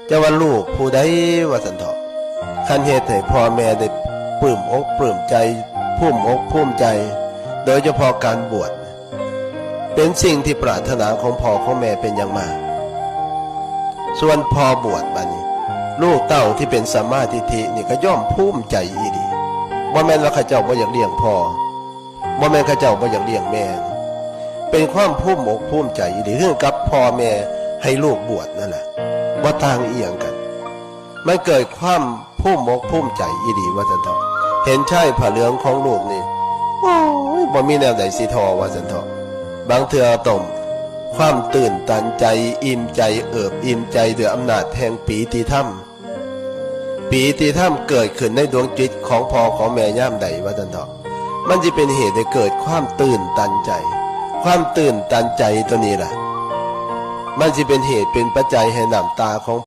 จะว่าลูกผู้ใดว่าสันเถาะคันเหตุให้พ่อแม่ได้ปลื้มอกปลื้มใจภูมิอกภูมิใจโดยเฉพาะการบวชเป็นสิ่งที่ปรารถนาของพ่อของแม่เป็นอย่างมากส่วนพอบวชบัดนี้ลูกเต้าที่เป็นสัมมาทิฏฐินี่ก็ย่อมภูมิใจอีดีบ่แม่นว่าข้าเจ้าบ่อยากเลี้ยงพ่อบ่แม่นข้าเจ้าบ่อยากเลี้ยงแม่เป็นความภูมิอกภูมิใจอีดีเรื่องกับพ่อแม่ให้ลูกบวชนั่นแหละบ่ต่างอีหยังกันมันเกิดความภูมิอกภูมิใจอีดีว่าซั่นเถาะเห็นชายผ้าเหลืองของลูกนี่โอ้ยบ่มีแนวใดสิทอว่าซั่นเถาะบางเทื่อต้องความตื่นตันใจอิ่มใจเอิบอิ่มใจด้วยอำนาจแห่งปีติธรรมปีติธรรมเกิดขึ้นในดวงจิตของพ่อของแม่ย่ามใดว่าซั่นเถาะมันจะเป็นเหตุให้เกิดความตื่นตันใจความตื่นตันใจตัวนี้แหละมันจะเป็นเหตุเป็นปัจจัยให้น้ำตาของ